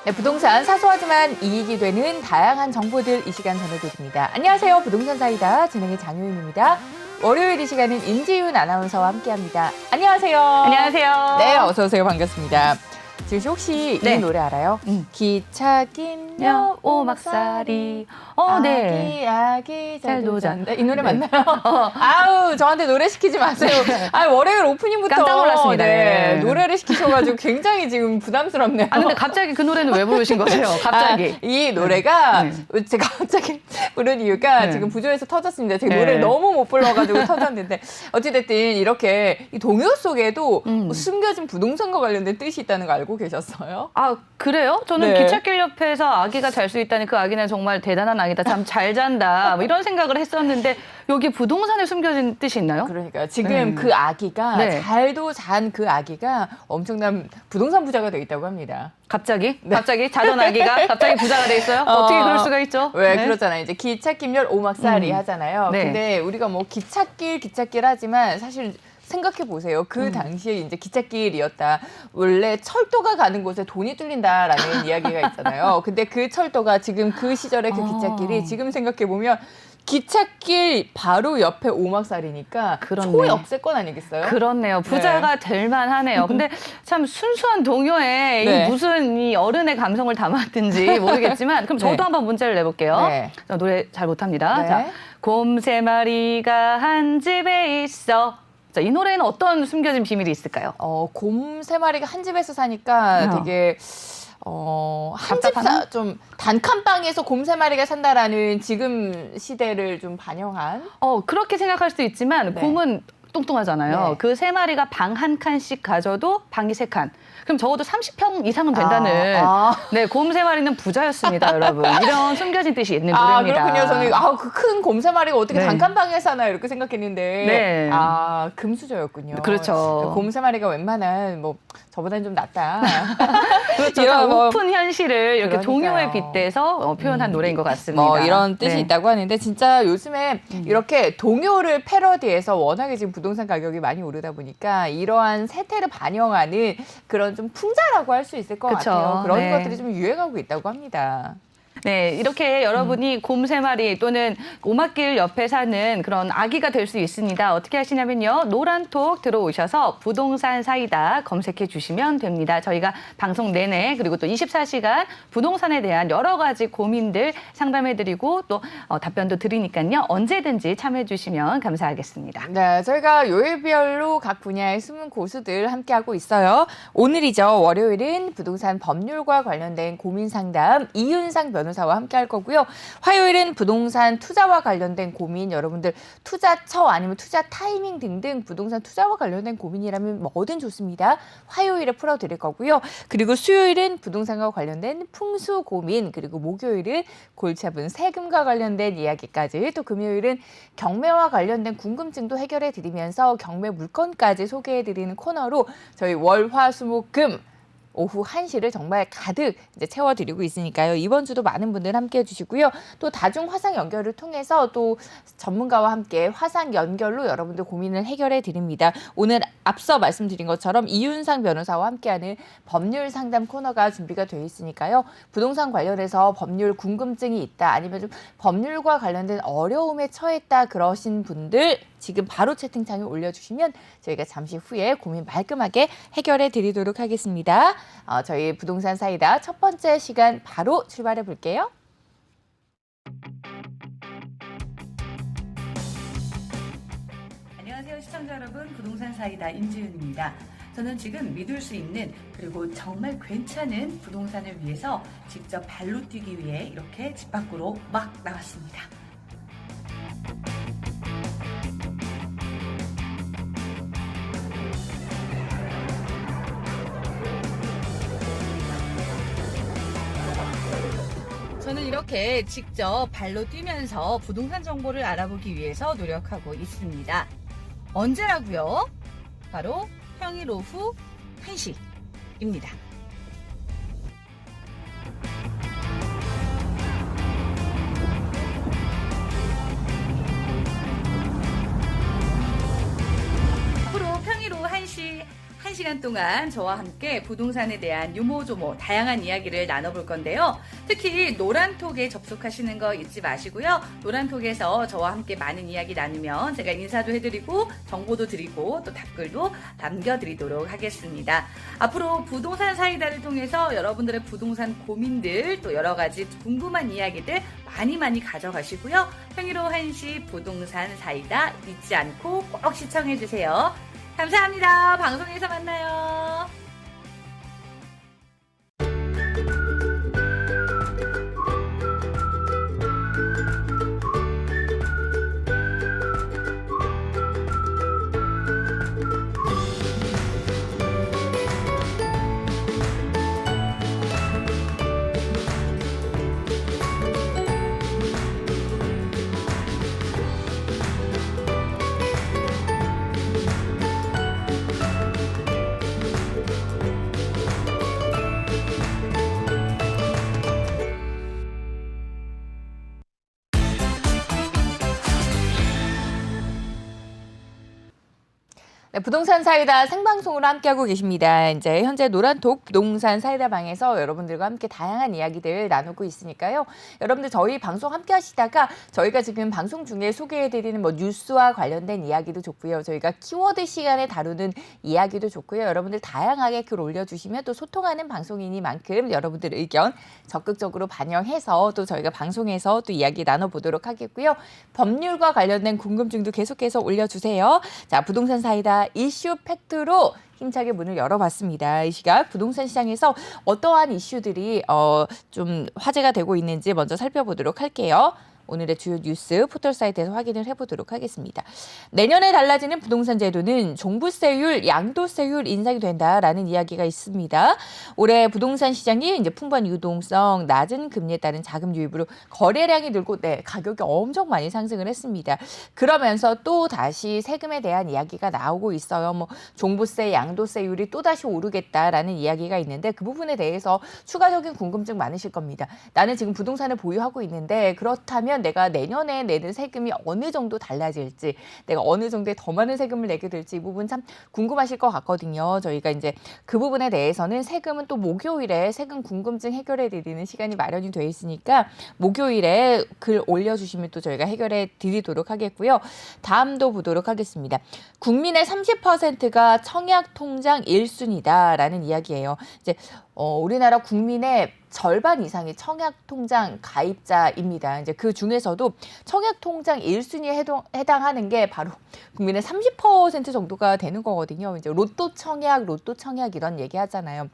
네, 부동산 사소하지만 이익이 되는 다양한 정보들 이 시간 전해드립니다. 안녕하세요. 부동산 사이다 진행의 장효인입니다. 월요일 이 시간은 인지윤 아나운서와 함께합니다. 안녕하세요. 안녕하세요. 네, 어서 오세요. 반갑습니다. 지금 씨 혹시 네. 이 노래 알아요? 기차 낀여 오막살이. 아기 아기 잘도 잘도 잔다. 이 노래 맞나요? 아우 저한테 노래 시키지 마세요. 아 월요일 오프닝부터 깜짝 놀랐습니다. 네, 네. 노래를 시키셔가지고 굉장히 지금 부담스럽네요. 아, 근데 갑자기 그 노래는 왜 부르신 거세요? 갑자기. 이 노래가 네. 제가 갑자기 부른 이유가 네. 지금 부조에서 터졌습니다. 제가 네. 노래를 너무 못 불러가지고 터졌는데 어찌됐든 이렇게 이 동요 속에도 뭐 숨겨진 부동산과 관련된 뜻이 있다는 거 알고 계셨어요? 아, 그래요? 저는 네. 기찻길 옆에서 아기가 잘 수 있다니 그 아기는 정말 대단한 아기다. 참 잘 잔다. 뭐 이런 생각을 했었는데 여기 부동산에 숨겨진 뜻이 있나요? 그러니까 지금 그 아기가 네. 잘도 잔 그 아기가 엄청난 부동산 부자가 돼 있다고 합니다. 갑자기? 갑자기 자던 아기가 갑자기 부자가 돼 있어요? 어떻게 그럴 수가 있죠? 왜 네. 그렇잖아요. 이제 기찻길열 오막살이 하잖아요. 네. 근데 우리가 뭐 기찻길 하지만 사실 생각해 보세요. 그 당시에 이제 기찻길이었다. 원래 철도가 가는 곳에 돈이 뚫린다라는 이야기가 있잖아요. 근데 그 철도가 지금 그 시절의 그 기찻길이 지금 생각해 보면 기찻길 바로 옆에 오막살이니까 그렇네. 초역세권 아니겠어요? 그렇네요. 부자가 될 만하네요. 근데 참 순수한 동요에 네. 이 무슨 이 어른의 감성을 담았든지 모르겠지만 그럼 저도 네. 한번 문제를 내볼게요. 네. 저 노래 잘 못합니다. 네. 자, 곰 세 마리가 한 집에 있어. 자, 이 노래에는 어떤 숨겨진 비밀이 있을까요? 곰 세 마리가 한 집에서 사니까 되게 한 집 답답하나? 좀 단칸방에서 곰 세 마리가 산다라는 지금 시대를 좀 반영한 그렇게 생각할 수도 있지만 네. 곰은 뚱뚱하잖아요. 네. 그 세 마리가 방 한 칸씩 가져도 방이 세 칸. 그럼 적어도 30평 이상은 된다는 네, 곰 세 마리는 부자였습니다, 여러분. 이런 숨겨진 뜻이 있는 노래입니다. 그렇군요. 저는 그 큰 곰 세 마리가 어떻게 네. 단칸방에 사나 이렇게 생각했는데 네. 금수저였군요. 그렇죠. 곰 세 마리가 웬만한 뭐 저보다는 좀 낫다. 그렇죠. 이런 뭐- 오픈 현실을 이렇게 그러니까요. 동요에 빗대서 표현한 노래인 것 같습니다. 뭐 이런 뜻이 네. 있다고 하는데 진짜 요즘에 이렇게 동요를 패러디해서 워낙에 지금 부동산 가격이 많이 오르다 보니까 이러한 세태를 반영하는 그런 좀 풍자라고 할 수 있을 것 그쵸. 같아요. 그런 네. 것들이 좀 유행하고 있다고 합니다. 네, 이렇게 여러분이 곰 세 마리 또는 오막길 옆에 사는 그런 아기가 될 수 있습니다. 어떻게 하시냐면요. 노란톡 들어오셔서 부동산 사이다 검색해 주시면 됩니다. 저희가 방송 내내 그리고 또 24시간 부동산에 대한 여러 가지 고민들 상담해 드리고 또 답변도 드리니까요. 언제든지 참여해 주시면 감사하겠습니다. 네, 저희가 요일별로 각 분야의 숨은 고수들 함께하고 있어요. 오늘이죠. 월요일은 부동산 법률과 관련된 고민 상담 이윤상 변호사와 함께할 거고요. 화요일은 부동산 투자와 관련된 고민, 여러분들 투자처 아니면 투자 타이밍 등등 부동산 투자와 관련된 고민이라면 뭐든 좋습니다. 화요일에 풀어드릴 거고요. 그리고 수요일은 부동산과 관련된 풍수 고민, 그리고 목요일은 골치 아픈 세금과 관련된 이야기까지, 또 금요일은 경매와 관련된 궁금증도 해결해 드리면서 경매 물건까지 소개해 드리는 코너로 저희 월, 화, 수, 목, 금 오후 1시를 정말 가득 이제 채워드리고 있으니까요. 이번 주도 많은 분들 함께해 주시고요. 또 다중 화상 연결을 통해서 또 전문가와 함께 화상 연결로 여러분들 고민을 해결해 드립니다. 오늘 앞서 말씀드린 것처럼 이윤상 변호사와 함께하는 법률 상담 코너가 준비가 되어 있으니까요. 부동산 관련해서 법률 궁금증이 있다, 아니면 좀 법률과 관련된 어려움에 처했다 그러신 분들 지금 바로 채팅창에 올려주시면 저희가 잠시 후에 고민 말끔하게 해결해 드리도록 하겠습니다. 저희 부동산 사이다 첫 번째 시간 바로 출발해 볼게요. 안녕하세요, 시청자 여러분. 부동산 사이다 임지윤입니다. 저는 지금 믿을 수 있는 그리고 정말 괜찮은 부동산을 위해서 직접 발로 뛰기 위해 이렇게 집 밖으로 막 나왔습니다. 저는 이렇게 직접 발로 뛰면서 부동산 정보를 알아보기 위해서 노력하고 있습니다. 언제라고요? 바로 평일 오후 1시입니다. 앞으로 평일 오후 1시 시간 동안 저와 함께 부동산에 대한 유모조모 다양한 이야기를 나눠볼 건데요. 특히 노란톡에 접속하시는 거 잊지 마시고요. 노란톡에서 저와 함께 많은 이야기 나누면 제가 인사도 해드리고 정보도 드리고 또 답글도 남겨드리도록 하겠습니다. 앞으로 부동산 사이다를 통해서 여러분들의 부동산 고민들 또 여러 가지 궁금한 이야기들 많이 가져가시고요. 평일오후 1시 부동산 사이다 잊지 않고 꼭 시청해주세요. 감사합니다. 방송에서 만나요. 네, 부동산 사이다 생방송으로 함께하고 계십니다. 이제 현재 노란톡 부동산 사이다 방에서 여러분들과 함께 다양한 이야기들 나누고 있으니까요. 여러분들 저희 방송 함께 하시다가 저희가 지금 방송 중에 소개해드리는 뭐 뉴스와 관련된 이야기도 좋고요. 저희가 키워드 시간에 다루는 이야기도 좋고요. 여러분들 다양하게 글 올려주시면 또 소통하는 방송이니만큼 여러분들 의견 적극적으로 반영해서 또 저희가 방송에서 또 이야기 나눠보도록 하겠고요. 법률과 관련된 궁금증도 계속해서 올려주세요. 자, 부동산 사이다 이슈 팩트로 힘차게 문을 열어봤습니다. 이 시각 부동산 시장에서 어떠한 이슈들이 좀 화제가 되고 있는지 먼저 살펴보도록 할게요. 오늘의 주요 뉴스 포털 사이트에서 확인을 해보도록 하겠습니다. 내년에 달라지는 부동산 제도는 종부세율, 양도세율 인상이 된다라는 이야기가 있습니다. 올해 부동산 시장이 이제 풍부한 유동성, 낮은 금리에 따른 자금 유입으로 거래량이 늘고 가격이 엄청 많이 상승을 했습니다. 그러면서 또 다시 세금에 대한 이야기가 나오고 있어요. 뭐 종부세, 양도세율이 또 다시 오르겠다라는 이야기가 있는데 그 부분에 대해서 추가적인 궁금증 많으실 겁니다. 나는 지금 부동산을 보유하고 있는데 그렇다면 내가 내년에 내는 세금이 어느 정도 달라질지, 내가 어느 정도의 더 많은 세금을 내게 될지 이 부분 참 궁금하실 것 같거든요. 저희가 이제 그 부분에 대해서는 세금은 또 목요일에 세금 궁금증 해결해 드리는 시간이 마련이 돼 있으니까 목요일에 글 올려주시면 또 저희가 해결해 드리도록 하겠고요. 다음도 보도록 하겠습니다. 국민의 30%가 청약 통장 1순위다라는 이야기예요. 이제 우리나라 국민의 절반 이상이 청약통장 가입자입니다. 이제 그 중에서도 청약통장 1순위에 해당하는 게 바로 국민의 30% 정도가 되는 거거든요. 이제 로또 청약 이런 얘기 하잖아요.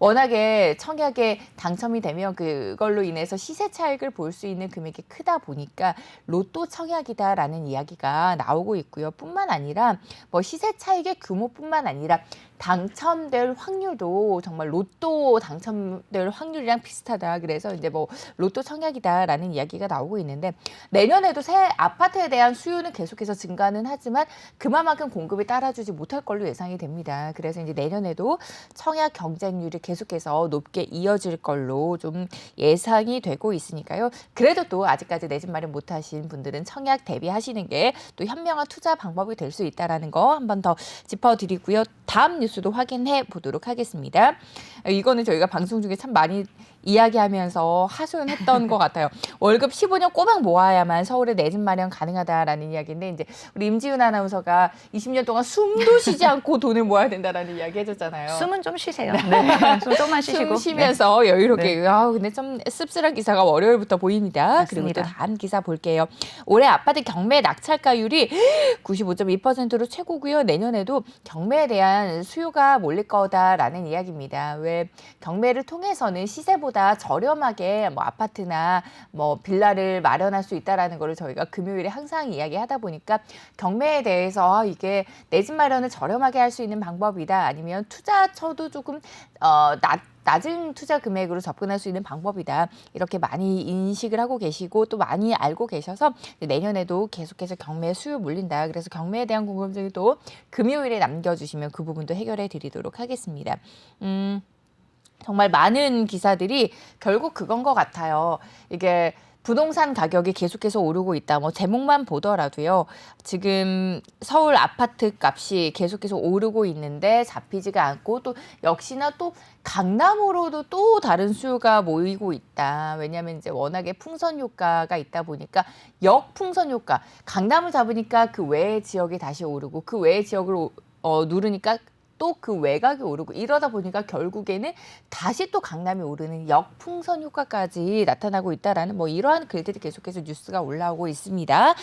워낙에 청약에 당첨이 되면 그걸로 인해서 시세 차익을 볼 수 있는 금액이 크다 보니까 로또 청약이다라는 이야기가 나오고 있고요. 뿐만 아니라 뭐 시세 차익의 규모뿐만 아니라 당첨될 확률도 정말 로또 당첨될 확률이랑 비슷하다. 그래서 이제 뭐 로또 청약이다라는 이야기가 나오고 있는데 내년에도 새 아파트에 대한 수요는 계속해서 증가는 하지만 그만큼 공급이 따라주지 못할 걸로 예상이 됩니다. 그래서 이제 내년에도 청약 경쟁률이 계속해서 높게 이어질 걸로 좀 예상이 되고 있으니까요. 그래도 또 아직까지 내 집 마련 못하신 분들은 청약 대비하시는 게 또 현명한 투자 방법이 될 수 있다는 거 한 번 더 짚어드리고요. 다음 뉴스도 확인해 보도록 하겠습니다. 이거는 저희가 방송 중에 참 많이 이야기하면서 하소연했던 것 같아요. 월급 15년 꼬박 모아야만 서울에 내 집 마련 가능하다라는 이야기인데 이제 우리 임지은 아나운서가 20년 동안 숨도 쉬지 않고 돈을 모아야 된다라는 이야기 해줬잖아요. 숨은 좀 쉬세요. 네. 숨 조금만 쉬시고. 숨 쉬면서 여유롭게. 근데 좀 씁쓸한 기사가 월요일부터 보입니다. 맞습니다. 그리고 또 다음 기사 볼게요. 올해 아파트 경매 낙찰가율이 95.2%로 최고고요. 내년에도 경매에 대한 수요가 몰릴 거다라는 이야기입니다. 왜 경매를 통해서는 시세보다 저렴하게 뭐 아파트나 뭐 빌라를 마련할 수 있다라는 거를 저희가 금요일에 항상 이야기하다 보니까 경매에 대해서 이게 내 집 마련을 저렴하게 할 수 있는 방법이다. 아니면 투자처도 조금 낮은 투자 금액으로 접근할 수 있는 방법이다. 이렇게 많이 인식을 하고 계시고 또 많이 알고 계셔서 내년에도 계속해서 경매 수요 몰린다. 그래서 경매에 대한 궁금증이 또 금요일에 남겨주시면 그 부분도 해결해 드리도록 하겠습니다. 정말 많은 기사들이 결국 그건 것 같아요. 이게 부동산 가격이 계속해서 오르고 있다. 뭐 제목만 보더라도요. 지금 서울 아파트 값이 계속해서 오르고 있는데 잡히지가 않고 또 역시나 또 강남으로도 또 다른 수요가 모이고 있다. 왜냐하면 이제 워낙에 풍선 효과가 있다 보니까 역풍선 효과. 강남을 잡으니까 그 외의 지역이 다시 오르고 그 외의 지역을 누르니까 또 그 외곽이 오르고 이러다 보니까 결국에는 다시 또 강남이 오르는 역풍선 효과까지 나타나고 있다라는 뭐 이러한 글들이 계속해서 뉴스가 올라오고 있습니다.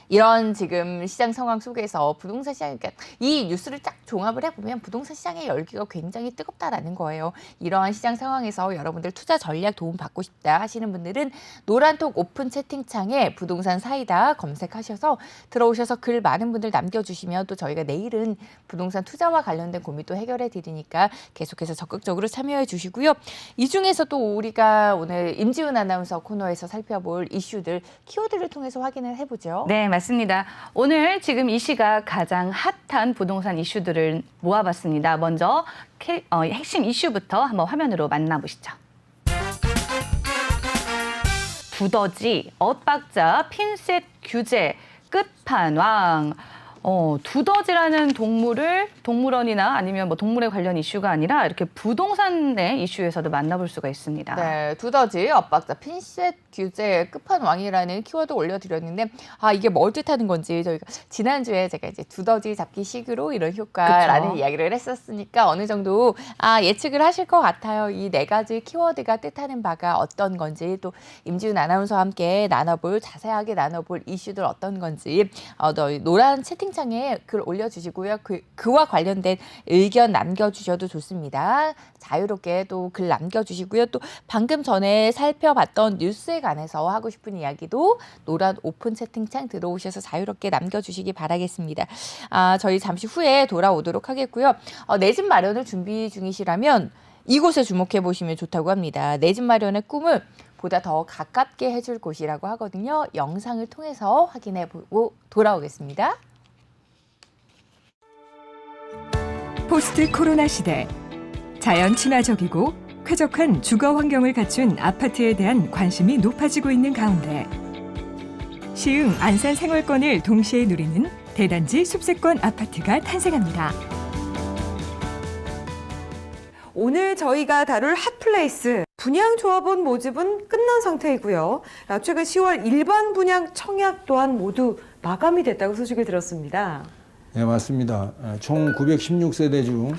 이런 지금 시장 상황 속에서 부동산 시장, 그러니까 이 뉴스를 딱 종합을 해보면 부동산 시장의 열기가 굉장히 뜨겁다라는 거예요. 이러한 시장 상황에서 여러분들 투자 전략 도움 받고 싶다 하시는 분들은 노란톡 오픈 채팅창에 부동산 사이다 검색하셔서 들어오셔서 글 많은 분들 남겨주시면 또 저희가 내일은 부동산 투자와 관련된 고민 또 해결해 드리니까 계속해서 적극적으로 참여해 주시고요. 이 중에서 또 우리가 오늘 임지훈 아나운서 코너에서 살펴볼 이슈들 키워드를 통해서 확인을 해보죠. 네, 맞습니다. 오늘 지금 이 시각 가장 핫한 부동산 이슈들을 모아봤습니다. 먼저 핵심 이슈부터 한번 화면으로 만나보시죠. 두더지, 엇박자, 핀셋 규제, 끝판왕. 두더지라는 동물원이나 아니면 뭐 동물에 관련 이슈가 아니라 이렇게 부동산의 이슈에서도 만나볼 수가 있습니다. 네, 두더지, 엇박자, 핀셋 규제, 끝판왕이라는 키워드 올려드렸는데 이게 뭘 뜻하는 건지 저희가 지난주에 제가 이제 두더지 잡기 식으로 이런 효과라는 그쵸. 이야기를 했었으니까 어느 정도 예측을 하실 것 같아요. 이 네 가지 키워드가 뜻하는 바가 어떤 건지 또 임지훈 아나운서와 함께 자세하게 나눠볼 이슈들 어떤 건지 노란 채팅창에 글 올려주시고요. 그와 관련된 의견 남겨주셔도 좋습니다. 자유롭게 또 글 남겨주시고요. 또 방금 전에 살펴봤던 뉴스에 관해서 하고 싶은 이야기도 노란 오픈 채팅창 들어오셔서 자유롭게 남겨주시기 바라겠습니다. 저희 잠시 후에 돌아오도록 하겠고요. 내 집 마련을 준비 중이시라면 이곳에 주목해 보시면 좋다고 합니다. 내 집 마련의 꿈을 보다 더 가깝게 해줄 곳이라고 하거든요. 영상을 통해서 확인해 보고 돌아오겠습니다. 포스트 코로나 시대, 자연 친화적이고 쾌적한 주거 환경을 갖춘 아파트에 대한 관심이 높아지고 있는 가운데 시흥 안산 생활권을 동시에 누리는 대단지 숲세권 아파트가 탄생합니다. 오늘 저희가 다룰 핫플레이스 분양조합원 모집은 끝난 상태이고요. 최근 10월 일반 분양 청약 또한 모두 마감이 됐다고 소식을 들었습니다. 네, 맞습니다. 총 916세대 중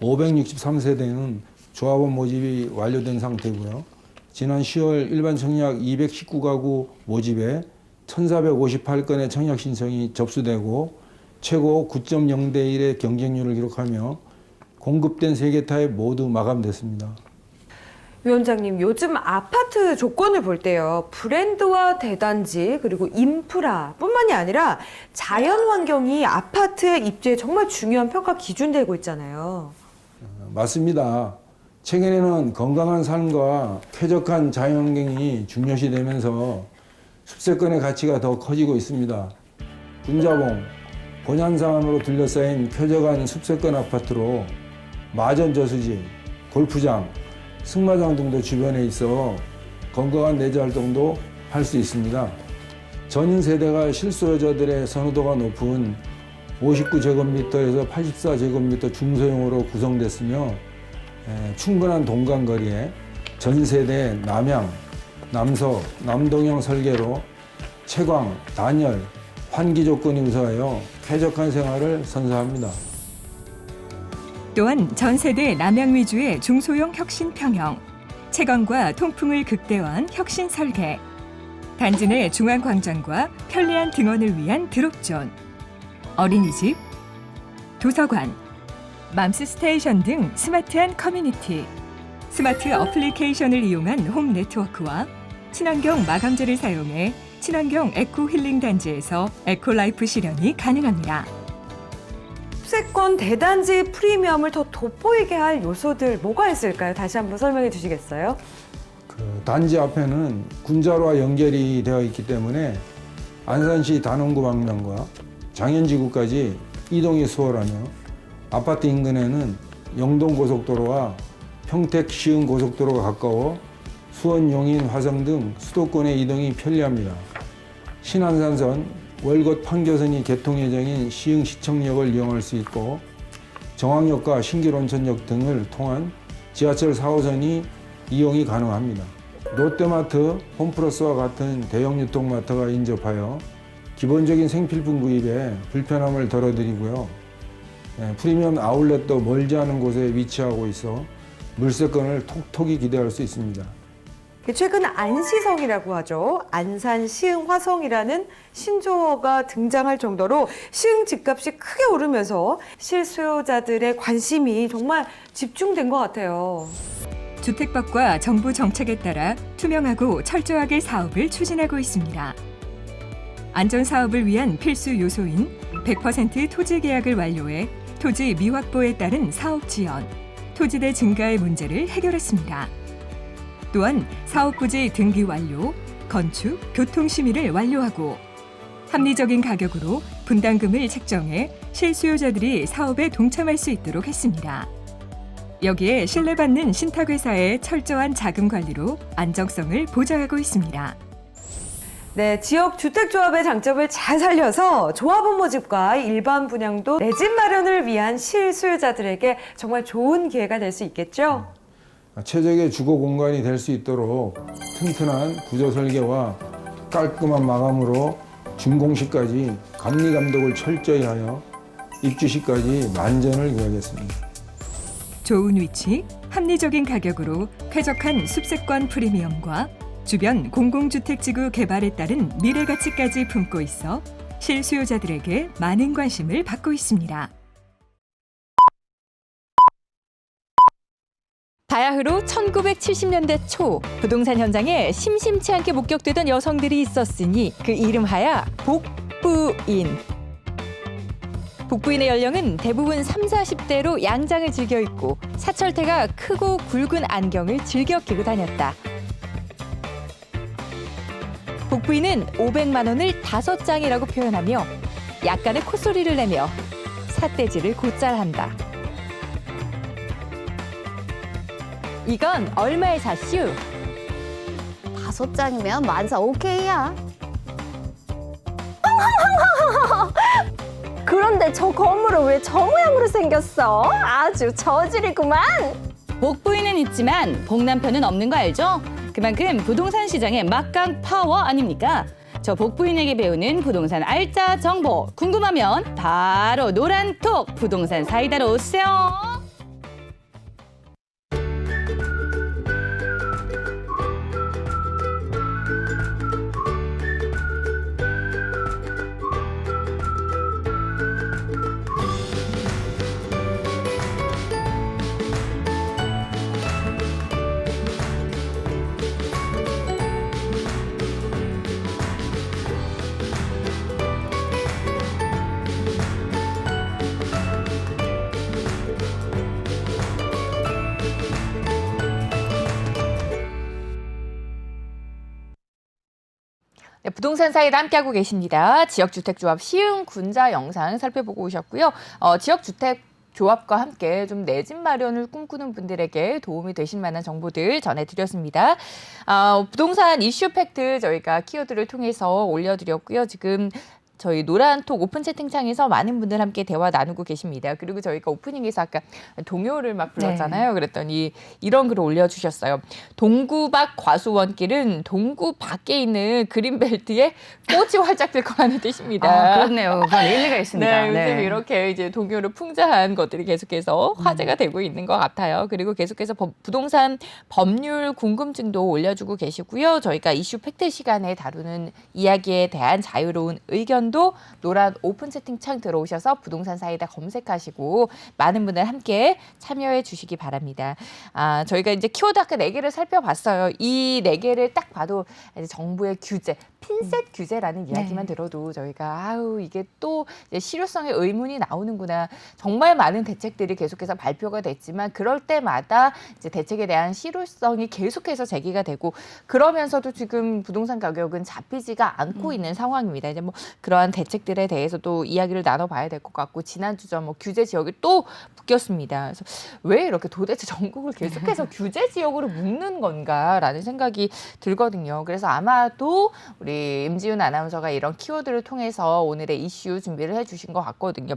563세대는 조합원 모집이 완료된 상태고요. 지난 10월 일반 청약 219가구 모집에 1,458건의 청약 신청이 접수되고 최고 9.0대 1의 경쟁률을 기록하며 공급된 3개 타입 모두 마감됐습니다. 위원장님, 요즘 아파트 조건을 볼 때요. 브랜드와 대단지 그리고 인프라뿐만이 아니라 자연 환경이 아파트의 입지에 정말 중요한 평가 기준 되고 있잖아요. 맞습니다. 최근에는 건강한 삶과 쾌적한 자연환경이 중요시되면서 숲세권의 가치가 더 커지고 있습니다. 군자봉, 본ян산으로 둘러싸인 쾌적한 숲세권 아파트로 마전 저수지, 골프장, 승마장 등도 주변에 있어 건강한 내재 활동도 할 수 있습니다. 전 세대가 실수요자들의 선호도가 높은 59제곱미터에서 84제곱미터 중소형으로 구성됐으며 충분한 동간거리에 전 세대 남향, 남서, 남동형 설계로 채광, 단열, 환기 조건이 우수하여 쾌적한 생활을 선사합니다. 또한 전 세대 남향 위주의 중소형 혁신 평형, 채광과 통풍을 극대화한 혁신 설계, 단지 내 중앙 광장과 편리한 등원을 위한 드롭존, 어린이집, 도서관, 맘스 스테이션 등 스마트한 커뮤니티, 스마트 어플리케이션을 이용한 홈 네트워크와 친환경 마감재를 사용해 친환경 에코 힐링 단지에서 에코라이프 실현이 가능합니다. 숲세권 대단지 프리미엄을 더 돋보이게 할 요소들 뭐가 있을까요? 다시 한번 설명해 주시겠어요? 단지 앞에는 군자로와 연결이 되어 있기 때문에 안산시 단원구 방면과 장현지구까지 이동이 수월하며 아파트 인근에는 영동고속도로와 평택 시흥고속도로가 가까워 수원, 용인, 화성 등 수도권의 이동이 편리합니다. 신안산선, 월곶 판교선이 개통 예정인 시흥 시청역을 이용할 수 있고 정왕역과 신길온천역 등을 통한 지하철 4호선이 이용이 가능합니다. 롯데마트, 홈플러스와 같은 대형 유통마트가 인접하여 기본적인 생필품 구입에 불편함을 덜어드리고요. 프리미엄 아울렛도 멀지 않은 곳에 위치하고 있어 물세권을 톡톡히 기대할 수 있습니다. 최근 안시성이라고 하죠. 안산 시흥 화성이라는 신조어가 등장할 정도로 시흥 집값이 크게 오르면서 실수요자들의 관심이 정말 집중된 것 같아요. 주택법과 정부 정책에 따라 투명하고 철저하게 사업을 추진하고 있습니다. 안전 사업을 위한 필수 요소인 100% 토지 계약을 완료해 토지 미확보에 따른 사업 지연, 토지대 증가의 문제를 해결했습니다. 또한 사업 부지 등기 완료, 건축, 교통 심의를 완료하고 합리적인 가격으로 분담금을 책정해 실수요자들이 사업에 동참할 수 있도록 했습니다. 여기에 신뢰받는 신탁회사의 철저한 자금 관리로 안정성을 보장하고 있습니다. 네, 지역 주택조합의 장점을 잘 살려서 조합원 모집과 일반 분양도 내 집 마련을 위한 실수요자들에게 정말 좋은 기회가 될 수 있겠죠? 최적의 주거 공간이 될 수 있도록 튼튼한 구조 설계와 깔끔한 마감으로 준공시까지 감리 감독을 철저히 하여 입주 시까지 만전을 기하겠습니다. 좋은 위치, 합리적인 가격으로 쾌적한 숲세권 프리미엄과 주변 공공주택지구 개발에 따른 미래가치까지 품고 있어 실수요자들에게 많은 관심을 받고 있습니다. 바야흐로 1970년대 초 부동산 현장에 심심치 않게 목격되던 여성들이 있었으니 그 이름하야 복부인. 복부인의 연령은 대부분 30, 40대로 양장을 즐겨 입고 사철태가 크고 굵은 안경을 즐겨 끼고 다녔다. 복부인은 500만 원을 5장이라고 표현하며 약간의 콧소리를 내며 삿대질을 곧잘 한다. 이건 얼마에 샀슈? 5장이면 만사 오케이야. 그런데 저 건물은 왜 저 모양으로 생겼어? 아주 저질이구만. 복부인은 있지만 복남편은 없는 거 알죠? 그만큼 부동산 시장의 막강 파워 아닙니까? 저 복부인에게 배우는 부동산 알짜 정보 궁금하면 바로 노란톡 부동산 사이다로 오세요. 네, 부동산 사이다 함께하고 계십니다. 지역주택조합 시흥 군자 영상 살펴보고 오셨고요. 지역주택조합과 함께 좀 내 집 마련을 꿈꾸는 분들에게 도움이 되실 만한 정보들 전해드렸습니다. 부동산 이슈 팩트 저희가 키워드를 통해서 올려드렸고요. 지금 저희 노란톡 오픈 채팅창에서 많은 분들 함께 대화 나누고 계십니다. 그리고 저희가 오프닝에서 아까 동요를 막 불렀잖아요. 네. 그랬더니 이런 글을 올려주셨어요. 동구 밖 과수원길은 동구 밖에 있는 그린벨트에 꽃이 활짝 들 거라는 뜻입니다. 아, 그렇네요. 그건 일리가 있습니다. 네, 요즘 이렇게 이제 동요를 풍자한 것들이 계속해서 화제가 되고 있는 것 같아요. 그리고 계속해서 부동산 법률 궁금증도 올려주고 계시고요. 저희가 이슈 팩트 시간에 다루는 이야기에 대한 자유로운 의견도 노란 오픈 채팅창 들어오셔서 부동산 사이다 검색하시고 많은 분들 함께 참여해 주시기 바랍니다. 저희가 이제 키워드 아까 4개를 살펴봤어요. 이 4개를 딱 봐도 이제 정부의 규제, 핀셋 규제라는 이야기만 들어도 저희가 아우 이게 또 이제 실효성의 의문이 나오는구나. 정말 많은 대책들이 계속해서 발표가 됐지만 그럴 때마다 이제 대책에 대한 실효성이 계속해서 제기가 되고 그러면서도 지금 부동산 가격은 잡히지가 않고 있는 상황입니다. 이제 뭐 그러한 대책들에 대해서도 이야기를 나눠봐야 될 것 같고 지난주죠 뭐 규제 지역이 또 묶였습니다. 그래서 왜 이렇게 도대체 전국을 계속해서 규제 지역으로 묶는 건가라는 생각이 들거든요. 그래서 아마도 우리 임지훈 아나운서가 이런 키워드를 통해서 오늘의 이슈 준비를 해주신 것 같거든요.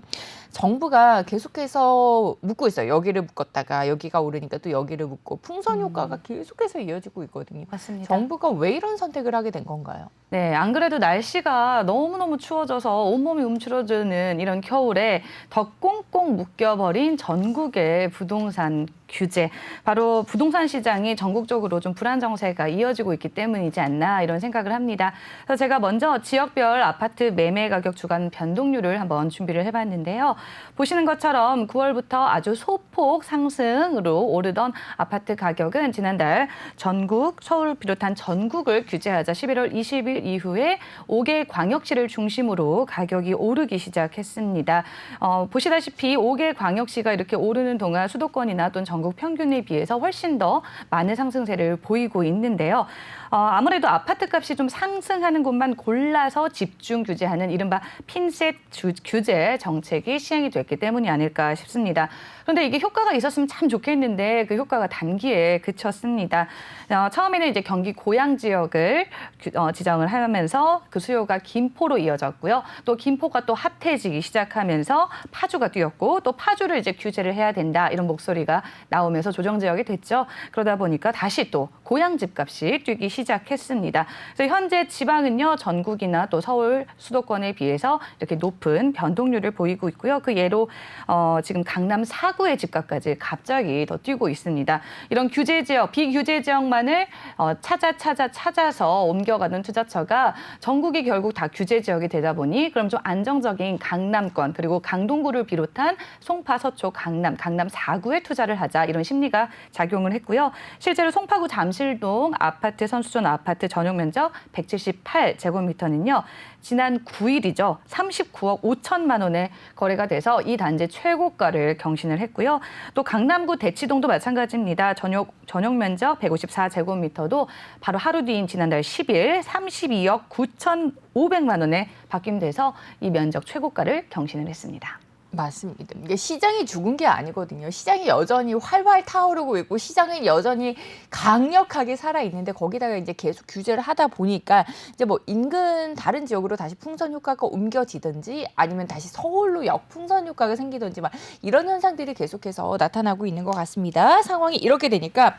정부가 계속해서 묶고 있어요. 여기를 묶었다가 여기가 오르니까 또 여기를 묶고 풍선 효과가 계속해서 이어지고 있거든요. 맞습니다. 정부가 왜 이런 선택을 하게 된 건가요? 네, 안 그래도 날씨가 너무너무 추워져서 온몸이 움츠러드는 이런 겨울에 더 꽁꽁 묶여버린 전국의 부동산 규제. 바로 부동산 시장이 전국적으로 좀 불안 정세가 이어지고 있기 때문이지 않나 이런 생각을 합니다. 그래서 제가 먼저 지역별 아파트 매매 가격 주간 변동률을 한번 준비를 해봤는데요. 보시는 것처럼 9월부터 아주 소폭 상승으로 오르던 아파트 가격은 지난달 전국, 서울 비롯한 전국을 규제하자 11월 20일 이후에 5개 광역시를 중심으로 가격이 오르기 시작했습니다. 보시다시피 5개 광역시가 이렇게 오르는 동안 수도권이나 또는 전국 평균에 비해서 훨씬 더 많은 상승세를 보이고 있는데요. 아무래도 아파트 값이 좀 상승하는 곳만 골라서 집중 규제하는 이른바 핀셋 규제 정책이 시행이 됐기 때문이 아닐까 싶습니다. 그런데 이게 효과가 있었으면 참 좋겠는데 그 효과가 단기에 그쳤습니다. 처음에는 이제 경기 고양 지역을 지정을 하면서 그 수요가 김포로 이어졌고요. 또 김포가 또 핫해지기 시작하면서 파주가 뛰었고 또 파주를 이제 규제를 해야 된다 이런 목소리가 나오면서 조정 지역이 됐죠. 그러다 보니까 다시 또 고양 집값이 뛰기 시작했습니다. 그래서 현재 지방은요 전국이나 또 서울 수도권에 비해서 이렇게 높은 변동률을 보이고 있고요. 그 예로 지금 강남 4구의 집값까지 갑자기 더 뛰고 있습니다. 이런 규제 지역, 비규제 지역만을 찾아서 옮겨가는 투자처가 전국이 결국 다 규제 지역이 되다 보니 그럼 좀 안정적인 강남권 그리고 강동구를 비롯한 송파, 서초, 강남 4구에 투자를 하자 이런 심리가 작용을 했고요. 실제로 송파구 잠실동 아파트 선수촌 아파트 전용 면적 178제곱미터는요. 지난 9일이죠. 39억 5천만 원에 거래가 돼서 이 단지 최고가를 경신을 했고요. 또 강남구 대치동도 마찬가지입니다. 전용 면적 154제곱미터도 바로 하루 뒤인 지난달 10일 32억 9,500만 원에 바뀜돼서 이 면적 최고가를 경신을 했습니다. 맞습니다. 이게 시장이 죽은 게 아니거든요. 시장이 여전히 활활 타오르고 있고 시장은 여전히 강력하게 살아 있는데 거기다가 이제 계속 규제를 하다 보니까 이제 뭐 인근 다른 지역으로 다시 풍선 효과가 옮겨지든지 아니면 다시 서울로 역풍선 효과가 생기든지 막 이런 현상들이 계속해서 나타나고 있는 것 같습니다. 상황이 이렇게 되니까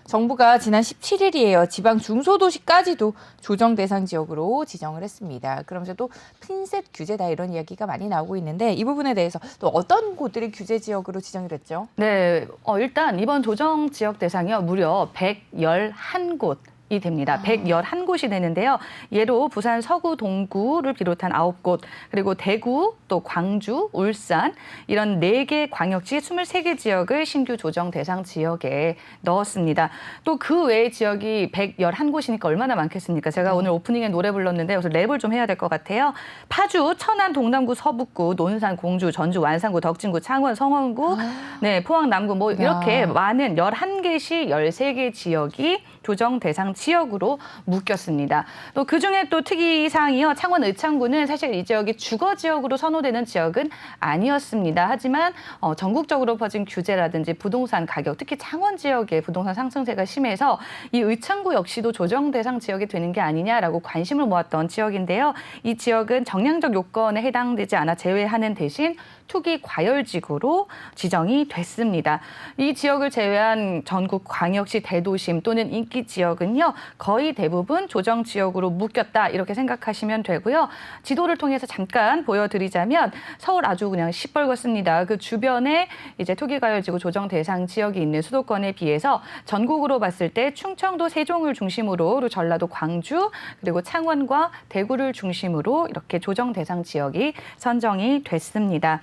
정부가 지난 17일이에요. 지방 중소도시까지도 조정 대상 지역으로 지정을 했습니다. 그러면서 또 핀셋 규제다 이런 이야기가 많이 나오고 있는데 이 부분에 대해서 또 어떤 곳들이 규제 지역으로 지정이 됐죠? 네, 일단 이번 조정 지역 대상이요. 무려 111곳. 이 됩니다. 111곳이 되는데요. 예로 부산 서구 동구를 비롯한 9곳, 그리고 대구, 또 광주, 울산 이런 4개 광역시 23개 지역을 신규 조정 대상 지역에 넣었습니다. 또 그 외의 지역이 111곳이니까 얼마나 많겠습니까? 제가 오늘 오프닝에 노래 불렀는데 그래서 랩을 좀 해야 될 것 같아요. 파주, 천안, 동남구, 서북구, 논산, 공주, 전주, 완산구, 덕진구, 창원, 성원구, 네, 포항, 남구 뭐 이렇게 많은 11개시 13개 지역이 조정 대상 지역으로 묶였습니다. 또 그중에 또 특이사항이요. 창원 의창구는 사실 이 지역이 주거 지역으로 선호되는 지역은 아니었습니다. 하지만 전국적으로 퍼진 규제라든지 부동산 가격, 특히 창원 지역의 부동산 상승세가 심해서 이 의창구 역시도 조정 대상 지역이 되는 게 아니냐라고 관심을 모았던 지역인데요. 이 지역은 정량적 요건에 해당되지 않아 제외하는 대신 투기 과열지구로 지정이 됐습니다. 이 지역을 제외한 전국 광역시 대도심 또는 인기 지역은요. 거의 대부분 조정 지역으로 묶였다 이렇게 생각하시면 되고요. 지도를 통해서 잠깐 보여드리자면 서울 아주 그냥 시뻘겋습니다. 그 주변에 이제 투기 과열지구 조정 대상 지역이 있는 수도권에 비해서 전국으로 봤을 때 충청도 세종을 중심으로 그리고 전라도 광주 그리고 창원과 대구를 중심으로 이렇게 조정 대상 지역이 선정이 됐습니다.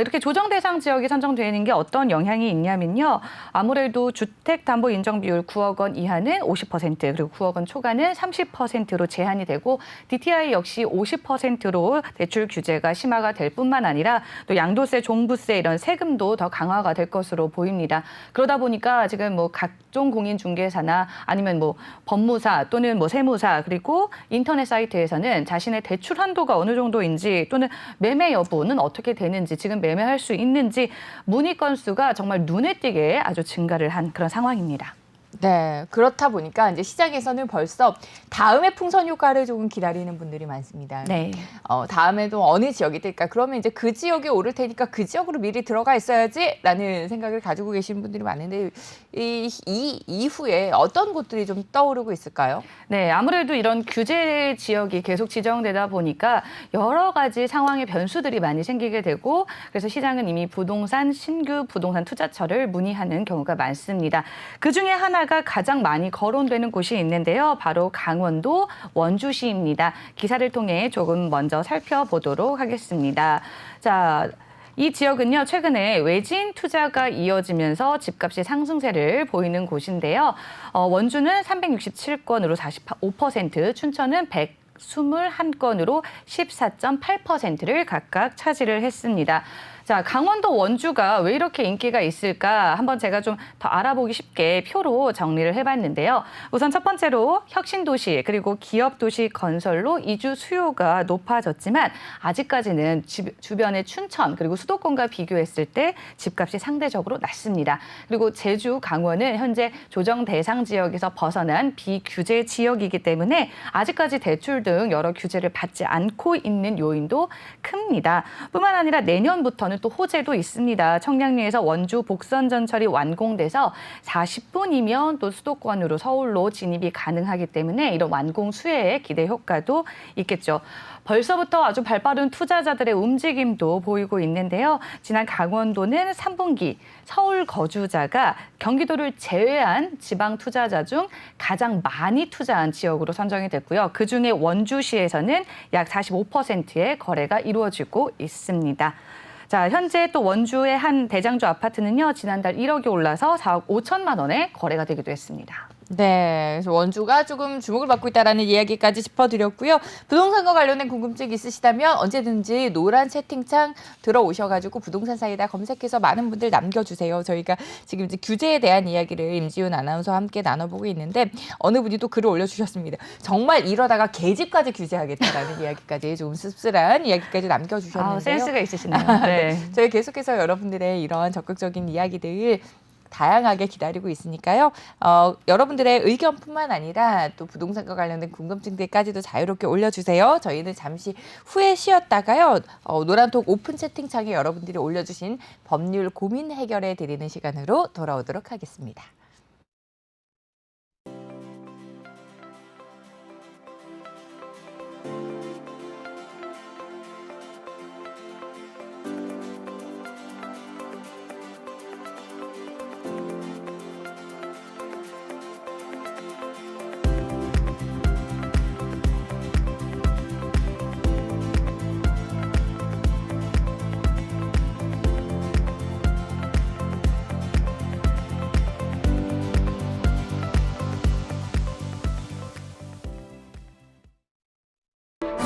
이렇게 조정 대상 지역이 선정되는 게 어떤 영향이 있냐면요. 아무래도 주택담보인정비율 9억 원 이하는 50% 그리고 9억 원 초과는 30%로 제한이 되고 DTI 역시 50%로 대출 규제가 심화가 될 뿐만 아니라 또 양도세, 종부세 이런 세금도 더 강화가 될 것으로 보입니다. 그러다 보니까 지금 뭐 각종 공인중개사나 아니면 뭐 법무사 또는 뭐 세무사 그리고 인터넷 사이트에서는 자신의 대출 한도가 어느 정도인지 또는 매매 여부는 어떻게 되는지 지금 매매할 수 있는지 문의 건수가 정말 눈에 띄게 아주 증가를 한 그런 상황입니다. 네, 그렇다 보니까 이제 시장에서는 벌써 다음의 풍선 효과를 조금 기다리는 분들이 많습니다. 네. 다음에도 어느 지역이 될까? 그러면 이제 그 지역에 오를 테니까 그 지역으로 미리 들어가 있어야지라는 생각을 가지고 계시는 분들이 많은데 이 이후에 어떤 곳들이 좀 떠오르고 있을까요? 네, 아무래도 이런 규제 지역이 계속 지정되다 보니까 여러 가지 상황의 변수들이 많이 생기게 되고 그래서 시장은 이미 신규 부동산 투자처를 문의하는 경우가 많습니다. 그중에 하나가 가장 많이 거론되는 곳이 있는데요. 바로 강원도 원주시입니다. 기사를 통해 조금 먼저 살펴보도록 하겠습니다. 자, 이 지역은요, 최근에 외진 투자가 이어지면서 집값이 상승세를 보이는 곳인데요. 원주는 367건으로 45%, 춘천은 121건으로 14.8%를 각각 차지를 했습니다. 자, 강원도 원주가 왜 이렇게 인기가 있을까? 한번 제가 좀 더 알아보기 쉽게 표로 정리를 해봤는데요. 우선 첫 번째로 혁신도시 그리고 기업도시 건설로 이주 수요가 높아졌지만 아직까지는 주변의 춘천 그리고 수도권과 비교했을 때 집값이 상대적으로 낮습니다. 그리고 제주, 강원은 현재 조정 대상 지역에서 벗어난 비규제 지역이기 때문에 아직까지 대출 등 여러 규제를 받지 않고 있는 요인도 큽니다. 뿐만 아니라 내년부터는 또 호재도 있습니다. 청량리에서 원주 복선전철이 완공돼서 40분이면 또 수도권으로 서울로 진입이 가능하기 때문에 이런 완공 수혜의 기대 효과도 있겠죠. 벌써부터 아주 발빠른 투자자들의 움직임도 보이고 있는데요. 지난 강원도는 3분기 서울 거주자가 경기도를 제외한 지방 투자자 중 가장 많이 투자한 지역으로 선정이 됐고요. 그중에 원주시에서는 약 45%의 거래가 이루어지고 있습니다. 자, 현재 또 원주의 한 대장주 아파트는요, 지난달 1억이 올라서 4억 5천만 원에 거래가 되기도 했습니다. 네, 그래서 원주가 조금 주목을 받고 있다라는 이야기까지 짚어드렸고요. 부동산과 관련된 궁금증 있으시다면 언제든지 노란 채팅창 들어오셔가지고 부동산 사이다 검색해서 많은 분들 남겨주세요. 저희가 지금 이제 규제에 대한 이야기를 임지훈 아나운서와 함께 나눠보고 있는데 어느 분이 또 글을 올려주셨습니다. 정말 이러다가 계집까지 규제하겠다라는 이야기까지 좀 씁쓸한 이야기까지 남겨주셨는데요. 센스가 있으시네요. 네. 저희 계속해서 여러분들의 이런 적극적인 이야기들 다양하게 기다리고 있으니까요. 여러분들의 의견뿐만 아니라 또 부동산과 관련된 궁금증들까지도 자유롭게 올려주세요. 저희는 잠시 후에 쉬었다가요. 노란톡 오픈 채팅창에 여러분들이 올려주신 법률 고민 해결해 드리는 시간으로 돌아오도록 하겠습니다.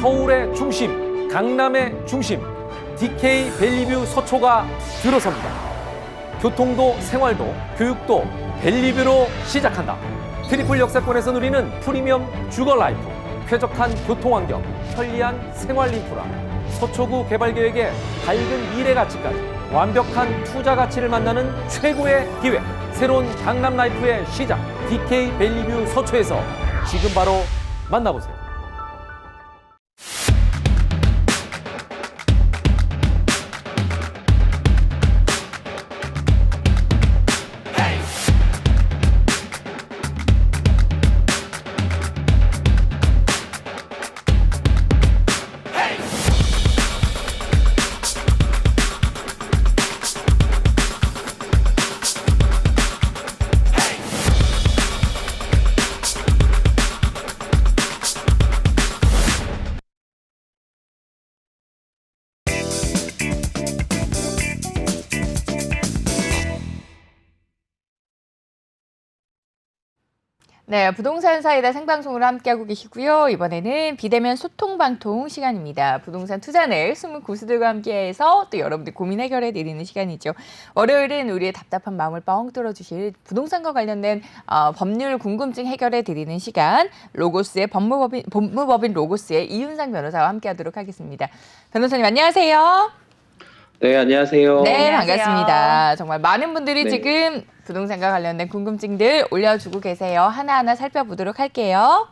서울의 중심, 강남의 중심, DK 벨리뷰 서초가 들어섭니다. 교통도 생활도 교육도 벨리뷰로 시작한다. 트리플 역세권에서 누리는 프리미엄 주거 라이프, 쾌적한 교통환경, 편리한 생활 인프라, 서초구 개발 계획의 밝은 미래 가치까지 완벽한 투자 가치를 만나는 최고의 기회. 새로운 강남 라이프의 시작, DK 벨리뷰 서초에서 지금 바로 만나보세요. 네, 부동산 사이다 생방송으로 함께하고 계시고요. 이번에는 비대면 소통방통 시간입니다. 부동산 투자낼 숨은 고수들과 함께해서 또 여러분들 고민 해결해 드리는 시간이죠. 월요일은 우리의 답답한 마음을 뻥 뚫어주실 부동산과 관련된 법률 궁금증 해결해 드리는 시간, 로고스의 법무법인 로고스의 이윤상 변호사와 함께하도록 하겠습니다. 변호사님 안녕하세요. 네, 안녕하세요. 네, 안녕하세요. 반갑습니다. 정말 많은 분들이 네. 지금 부동산과 관련된 궁금증들 올려주고 계세요. 하나하나 살펴보도록 할게요.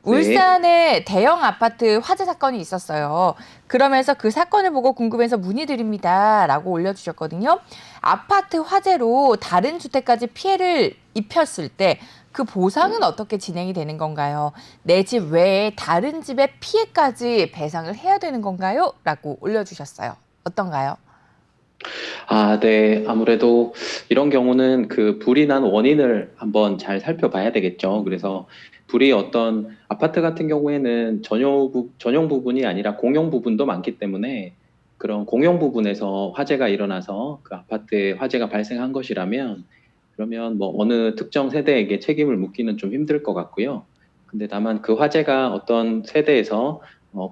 울산에 대형 아파트 화재 사건이 있었어요. 그러면서 그 사건을 보고 궁금해서 문의드립니다. 라고 올려주셨거든요. 아파트 화재로 다른 주택까지 피해를 입혔을 때 그 보상은 어떻게 진행이 되는 건가요? 내 집 외에 다른 집의 피해까지 배상을 해야 되는 건가요? 라고 올려주셨어요. 어떤가요? 네. 아무래도 이런 경우는 그 불이 난 원인을 한번 잘 살펴봐야 되겠죠. 그래서 불이 어떤 아파트 같은 경우에는 전용 부분이 아니라 공용 부분도 많기 때문에 그런 공용 부분에서 화재가 일어나서 그 아파트에 화재가 발생한 것이라면 그러면 뭐 어느 특정 세대에게 책임을 묻기는 좀 힘들 것 같고요. 근데 다만 그 화재가 어떤 세대에서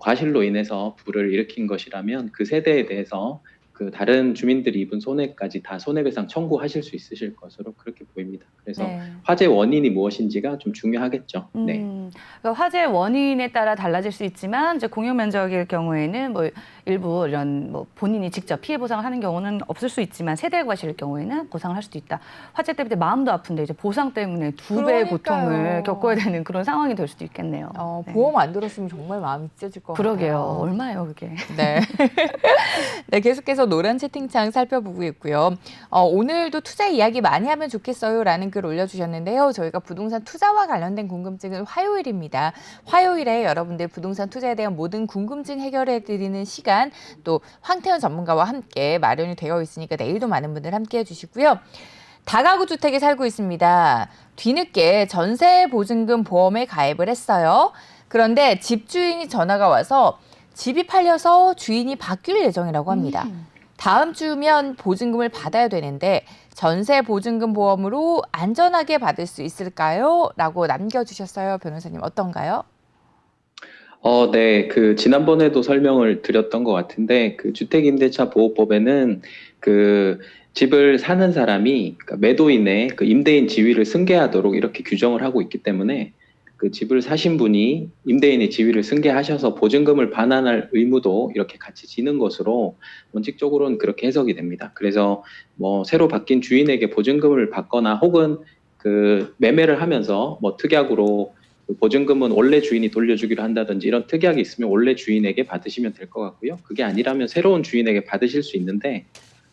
과실로 인해서 불을 일으킨 것이라면 그 세대에 대해서 그 다른 주민들이 입은 손해까지 다 손해배상 청구하실 수 있으실 것으로 그렇게 보입니다. 그래서 네. 화재 원인이 무엇인지가 좀 중요하겠죠. 네. 그러니까 화재 원인에 따라 달라질 수 있지만 이제 공용 면적일 경우에는 뭐 일부 이런 뭐 본인이 직접 피해 보상을 하는 경우는 없을 수 있지만 세대 과실일 경우에는 보상을 할 수도 있다. 화재 때문에 마음도 아픈데 이제 보상 때문에 두 배의 그러니까요. 고통을 겪어야 되는 그런 상황이 될 수도 있겠네요. 네. 보험 안 들었으면 정말 마음이 찢어질 것 그러게요. 같아요. 얼마예요, 그게? 네. 네, 계속해서 노란 채팅창 살펴보고 있고요. 오늘도 투자 이야기 많이 하면 좋겠어요 라는 글 올려주셨는데요. 저희가 부동산 투자와 관련된 궁금증은 화요일입니다. 화요일에 여러분들 부동산 투자에 대한 모든 궁금증 해결해드리는 시간 또 황태현 전문가와 함께 마련이 되어 있으니까 내일도 많은 분들 함께 해주시고요. 다가구 주택에 살고 있습니다. 뒤늦게 전세보증금 보험에 가입을 했어요. 그런데 집주인이 전화가 와서 집이 팔려서 주인이 바뀔 예정이라고 합니다. 다음 주면 보증금을 받아야 되는데 전세보증금 보험으로 안전하게 받을 수 있을까요? 라고 남겨주셨어요. 변호사님 어떤가요? 네. 그 지난번에도 설명을 드렸던 것 같은데 그 주택임대차 보호법에는 그 집을 사는 사람이 그러니까 매도인의 그 임대인 지위를 승계하도록 이렇게 규정을 하고 있기 때문에 그 집을 사신 분이 임대인의 지위를 승계하셔서 보증금을 반환할 의무도 이렇게 같이 지는 것으로 원칙적으로는 그렇게 해석이 됩니다. 그래서 뭐 새로 바뀐 주인에게 보증금을 받거나 혹은 그 매매를 하면서 뭐 특약으로 그 보증금은 원래 주인이 돌려주기로 한다든지 이런 특약이 있으면 원래 주인에게 받으시면 될 것 같고요. 그게 아니라면 새로운 주인에게 받으실 수 있는데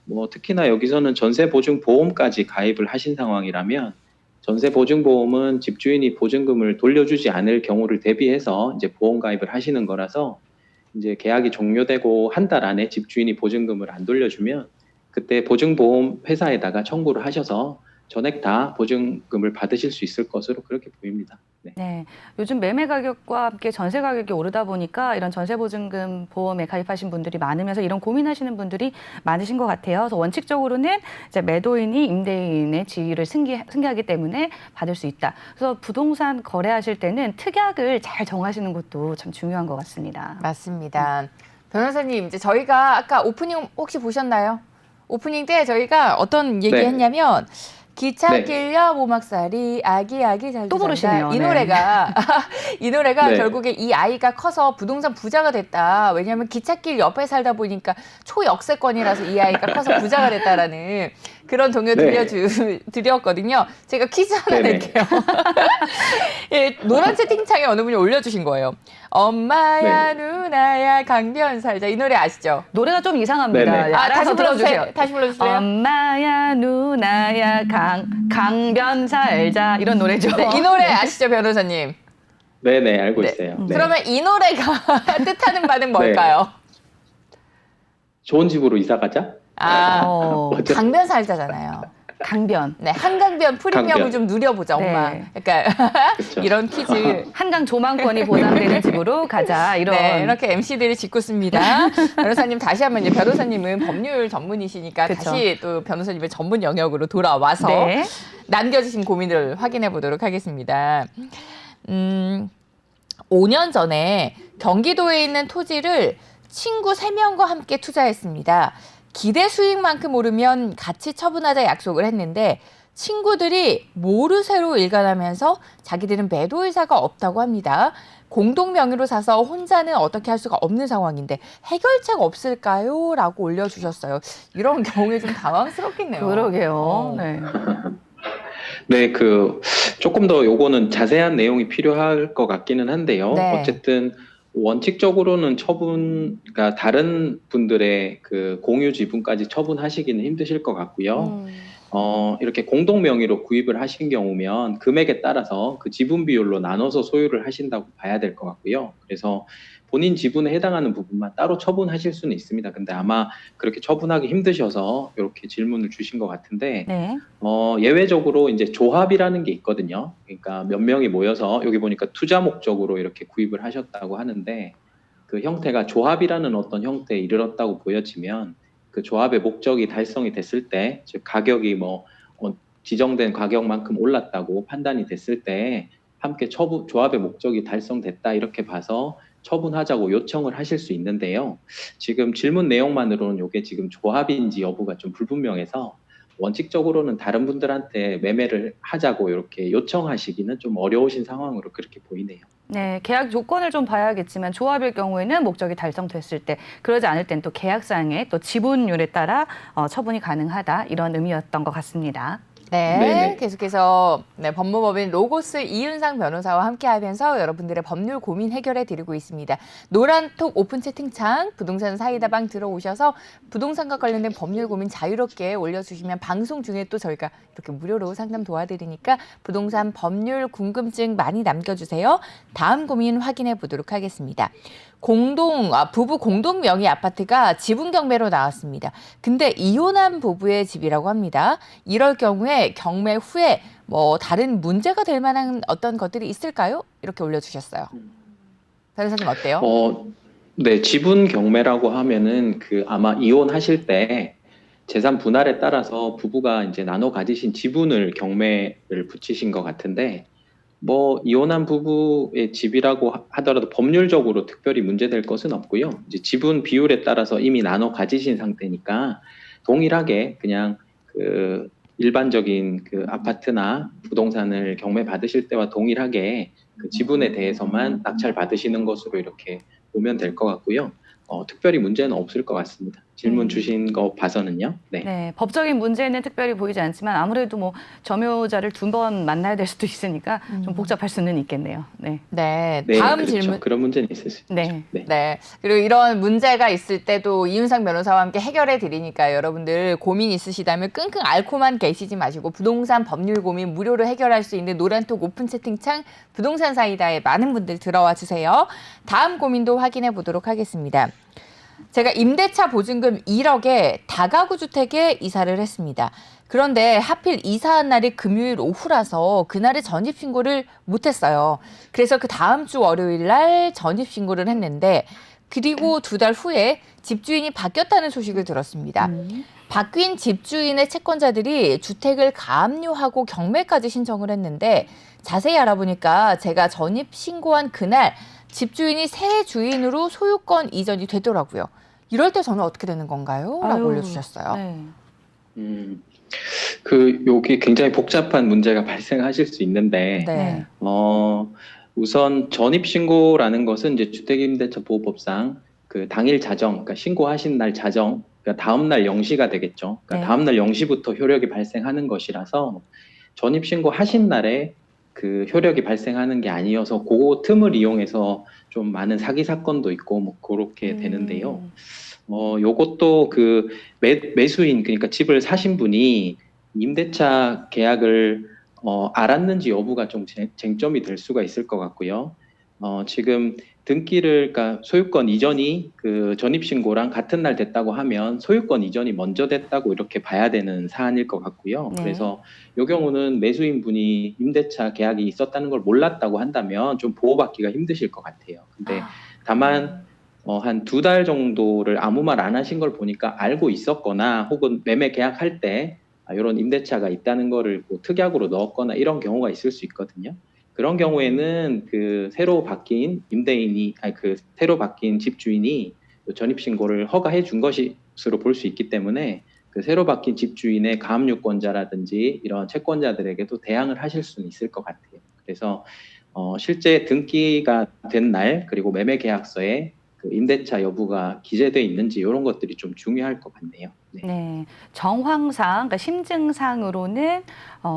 뭐 특히나 여기서는 전세보증보험까지 가입을 하신 상황이라면 전세보증보험은 집주인이 보증금을 돌려주지 않을 경우를 대비해서 이제 보험 가입을 하시는 거라서 이제 계약이 종료되고 한 달 안에 집주인이 보증금을 안 돌려주면 그때 보증보험 회사에다가 청구를 하셔서 전액 다 보증금을 받으실 수 있을 것으로 그렇게 보입니다. 네. 네, 요즘 매매 가격과 함께 전세 가격이 오르다 보니까 이런 전세보증금 보험에 가입하신 분들이 많으면서 이런 고민하시는 분들이 많으신 것 같아요. 그래서 원칙적으로는 이제 매도인이 임대인의 지위를 승계하기 때문에 받을 수 있다. 그래서 부동산 거래하실 때는 특약을 잘 정하시는 것도 참 중요한 것 같습니다. 맞습니다. 변호사님 이제 저희가 아까 오프닝 혹시 보셨나요? 오프닝 때 저희가 어떤 얘기 네. 했냐면 기차 네. 길려 모막살이 아기 잘 또 부르시네요. 이 네. 노래가 이 노래가 네. 결국에 이 아이가 커서 부동산 부자가 됐다. 왜냐하면 기찻길 옆에 살다 보니까 초역세권이라서 이 아이가 커서 부자가 됐다라는 그런 동요 네. 드렸거든요. 제가 퀴즈 하나 네네. 낼게요. 예, 노란 채팅창에 어느 분이 올려주신 거예요. 엄마야 누나야 강변 살자 이 노래 아시죠? 노래가 좀 이상합니다. 네네. 네, 알아서 들어주세요. 다시 불러주세요. 엄마야 누나야 강변 살자 이런 노래죠. 네, 이 노래 아시죠, 변호사님? 네네, 알고 네. 있어요. 네. 그러면 이 노래가 뜻하는 바는 뭘까요? 좋은 집으로 이사 가자? 아, 어, 어쩌- 강변 살자잖아요. 강변. 네, 한강변 프리미엄을 강변. 좀 누려보자, 엄마. 네. 약간 그렇죠. 이런 퀴즈. 한강 조망권이 보장되는 집으로 가자. 이런. 네, 이렇게 MC들이 짓궂습니다. 변호사님 다시 한번 이제 변호사님은 법률 전문이시니까 그쵸. 다시 또 변호사님의 전문 영역으로 돌아와서 네. 남겨주신 고민을 확인해 보도록 하겠습니다. 5년 전에 경기도에 있는 토지를 친구 3명과 함께 투자했습니다. 기대 수익만큼 오르면 같이 처분하자 약속을 했는데 친구들이 모르쇠로 일관하면서 자기들은 매도 의사가 없다고 합니다. 공동 명의로 사서 혼자는 어떻게 할 수가 없는 상황인데 해결책 없을까요? 라고 올려주셨어요. 이런 경우에 좀 당황스럽겠네요. 그러게요. 네. 네, 조금 더 요거는 자세한 내용이 필요할 것 같기는 한데요. 네. 어쨌든 원칙적으로는 그러니까 다른 분들의 그 공유 지분까지 처분하시기는 힘드실 것 같고요. 이렇게 공동 명의로 구입을 하신 경우면 금액에 따라서 그 지분 비율로 나눠서 소유를 하신다고 봐야 될 것 같고요. 그래서 본인 지분에 해당하는 부분만 따로 처분하실 수는 있습니다. 근데 아마 그렇게 처분하기 힘드셔서 이렇게 질문을 주신 것 같은데, 네. 예외적으로 이제 조합이라는 게 있거든요. 그러니까 몇 명이 모여서 여기 보니까 투자 목적으로 이렇게 구입을 하셨다고 하는데 그 형태가 조합이라는 어떤 형태에 이르렀다고 보여지면 그 조합의 목적이 달성이 됐을 때, 즉 가격이 지정된 가격만큼 올랐다고 판단이 됐을 때 함께 조합의 목적이 달성됐다 이렇게 봐서 처분하자고 요청을 하실 수 있는데요. 지금 질문 내용만으로는 이게 지금 조합인지 여부가 좀 불분명해서 원칙적으로는 다른 분들한테 매매를 하자고 이렇게 요청하시기는 좀 어려우신 상황으로 그렇게 보이네요. 네, 계약 조건을 좀 봐야겠지만 조합일 경우에는 목적이 달성됐을 때, 그러지 않을 땐 또 계약상의 또 지분율에 따라 처분이 가능하다, 이런 의미였던 것 같습니다. 네, 네네. 계속해서 법무법인 로고스 이윤상 변호사와 함께하면서 여러분들의 법률 고민 해결해 드리고 있습니다. 노란톡 오픈 채팅창 부동산 사이다방 들어오셔서 부동산과 관련된 법률 고민 자유롭게 올려주시면 방송 중에 또 저희가 이렇게 무료로 상담 도와드리니까 부동산 법률 궁금증 많이 남겨주세요. 다음 고민 확인해 보도록 하겠습니다. 부부 공동 명의 아파트가 지분 경매로 나왔습니다. 근데 이혼한 부부의 집이라고 합니다. 이럴 경우에 경매 후에 다른 문제가 될 만한 어떤 것들이 있을까요? 이렇게 올려주셨어요. 변호사님 어때요? 네, 지분 경매라고 하면은 아마 이혼하실 때 재산 분할에 따라서 부부가 이제 나눠 가지신 지분을 경매를 붙이신 것 같은데, 이혼한 부부의 집이라고 하더라도 법률적으로 특별히 문제될 것은 없고요. 이제 지분 비율에 따라서 이미 나눠 가지신 상태니까 동일하게 그냥 일반적인 아파트나 부동산을 경매 받으실 때와 동일하게 그 지분에 대해서만 낙찰 받으시는 것으로 이렇게 보면 될 것 같고요. 특별히 문제는 없을 것 같습니다. 질문 주신 거 봐서는요. 네. 네, 법적인 문제는 특별히 보이지 않지만 아무래도 점유자를 2번 만나야 될 수도 있으니까 좀 복잡할 수는 있겠네요. 네. 네, 네, 다음 그렇죠. 질문. 그런 문제는 있을 수 있죠. 네. 네. 그리고 이런 문제가 있을 때도 이윤상 변호사와 함께 해결해 드리니까 여러분들 고민 있으시다면 끙끙 앓고만 계시지 마시고 부동산 법률 고민 무료로 해결할 수 있는 노란톡 오픈 채팅창 부동산 사이다에 많은 분들 들어와 주세요. 다음 고민도 확인해 보도록 하겠습니다. 제가 임대차 보증금 1억에 다가구 주택에 이사를 했습니다. 그런데 하필 이사한 날이 금요일 오후라서 그날에 전입신고를 못했어요. 그래서 그 다음 주 월요일 날 전입신고를 했는데 그리고 2달 후에 집주인이 바뀌었다는 소식을 들었습니다. 바뀐 집주인의 채권자들이 주택을 가압류하고 경매까지 신청을 했는데 자세히 알아보니까 제가 전입신고한 그날 집주인이 새 주인으로 소유권 이전이 되더라고요. 이럴 때 저는 어떻게 되는 건가요? 라고 올려주셨어요. 네. 여기 굉장히 복잡한 문제가 발생하실 수 있는데, 네. 우선 전입신고라는 것은 이제 주택임대차 보호법상 당일 자정, 그러니까 신고하신 날 자정, 그러니까 다음 날 0시가 되겠죠. 그러니까 네. 다음 날 0시부터 효력이 발생하는 것이라서 전입신고 하신 날에 효력이 발생하는 게 아니어서 그 틈을 이용해서 좀 많은 사기 사건도 있고 그렇게 되는데요. 요것도 매수인, 그러니까 집을 사신 분이 임대차 계약을 알았는지 여부가 좀 쟁점이 될 수가 있을 것 같고요. 지금 등기를, 그러니까 소유권 이전이 그 전입신고랑 같은 날 됐다고 하면 소유권 이전이 먼저 됐다고 이렇게 봐야 되는 사안일 것 같고요. 네. 그래서 이 경우는 매수인 분이 임대차 계약이 있었다는 걸 몰랐다고 한다면 좀 보호받기가 힘드실 것 같아요. 근데 다만 한 2달 정도를 아무 말 안 하신 걸 보니까 알고 있었거나 혹은 매매 계약할 때 이런 임대차가 있다는 거를 뭐 특약으로 넣었거나 이런 경우가 있을 수 있거든요. 그런 경우에는 그 새로 바뀐 새로 바뀐 집주인이 전입신고를 허가해 준 것으로 볼 수 있기 때문에 그 새로 바뀐 집주인의 가압류권자라든지 이런 채권자들에게도 대항을 하실 수는 있을 것 같아요. 그래서 실제 등기가 된 날 그리고 매매 계약서에 그 임대차 여부가 기재돼 있는지 이런 것들이 좀 중요할 것 같네요. 네. 네, 정황상, 그러니까 심증상으로는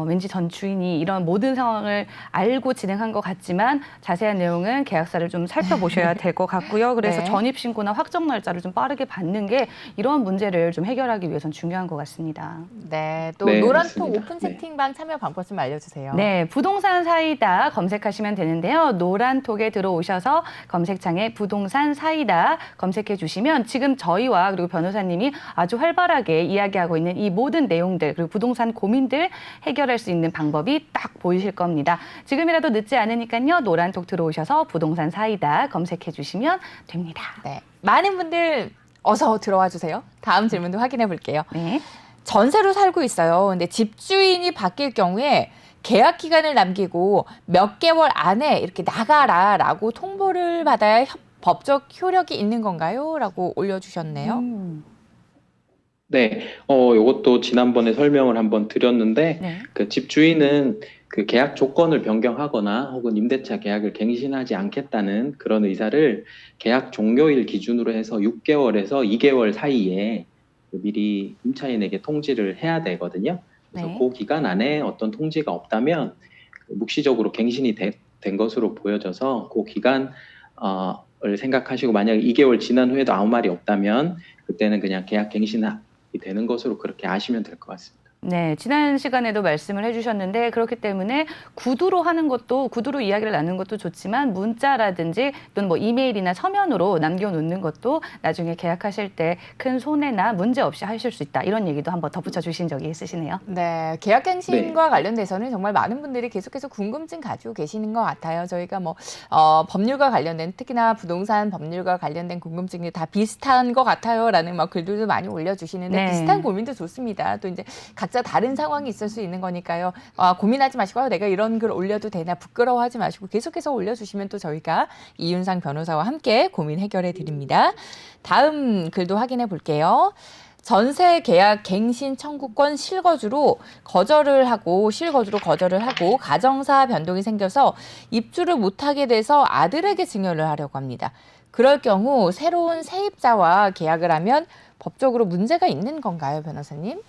왠지 전 주인이 이런 모든 상황을 알고 진행한 것 같지만 자세한 내용은 계약서를 좀 살펴보셔야 될 것 같고요. 그래서 네. 전입신고나 확정 날짜를 좀 빠르게 받는 게 이런 문제를 좀 해결하기 위해선 중요한 것 같습니다. 네, 또 네, 노란톡 맞습니다. 오픈 채팅방 참여 방법 좀 알려주세요. 네, 부동산 사이다 검색하시면 되는데요. 노란톡에 들어오셔서 검색창에 부동산 사이다 검색해 주시면 지금 저희와 그리고 변호사님이 아주 활발하게 이야기하고 있는 이 모든 내용들 그리고 부동산 고민들 해결할 수 있는 방법이 딱 보이실 겁니다. 지금이라도 늦지 않으니까요. 노란톡 들어오셔서 부동산 사이다 검색해 주시면 됩니다. 네, 많은 분들 어서 들어와 주세요. 다음 질문도 확인해 볼게요. 네. 전세로 살고 있어요. 근데 집주인이 바뀔 경우에 계약 기간을 남기고 몇 개월 안에 이렇게 나가라라고 통보를 받아야 법적 효력이 있는 건가요? 라고 올려주셨네요. 네, 이것도 지난번에 설명을 한번 드렸는데, 네. 그 집주인은 그 계약 조건을 변경하거나 혹은 임대차 계약을 갱신하지 않겠다는 그런 의사를 계약 종료일 기준으로 해서 6개월에서 2개월 사이에 미리 임차인에게 통지를 해야 되거든요. 그래서 네. 그 기간 안에 어떤 통지가 없다면 묵시적으로 갱신이 된 것으로 보여져서 그 기간 을 생각하시고 만약에 2개월 지난 후에도 아무 말이 없다면 그때는 그냥 계약 갱신이 되는 것으로 그렇게 아시면 될 것 같습니다. 네, 지난 시간에도 말씀을 해주셨는데 그렇기 때문에 구두로 하는 것도 구두로 이야기를 나누는 것도 좋지만 문자라든지 또는 뭐 이메일이나 서면으로 남겨놓는 것도 나중에 계약하실 때 큰 손해나 문제 없이 하실 수 있다 이런 얘기도 한번 덧붙여 주신 적이 있으시네요. 네, 계약갱신과 관련돼서는 정말 많은 분들이 계속해서 궁금증 가지고 계시는 것 같아요. 저희가 뭐 법률과 관련된 특히나 부동산 법률과 관련된 궁금증이 다 비슷한 것 같아요라는 막 글들도 많이 올려주시는데 네. 비슷한 고민도 좋습니다. 또 이제 각자 다른 상황이 있을 수 있는 거니까요. 고민하지 마시고 내가 이런 글 올려도 되나 부끄러워하지 마시고 계속해서 올려주시면 또 저희가 이윤상 변호사와 함께 고민 해결해 드립니다. 다음 글도 확인해 볼게요. 전세 계약 갱신 청구권 실거주로 거절을 하고 가정사 변동이 생겨서 입주를 못하게 돼서 아들에게 증여를 하려고 합니다. 그럴 경우 새로운 세입자와 계약을 하면 법적으로 문제가 있는 건가요, 변호사님?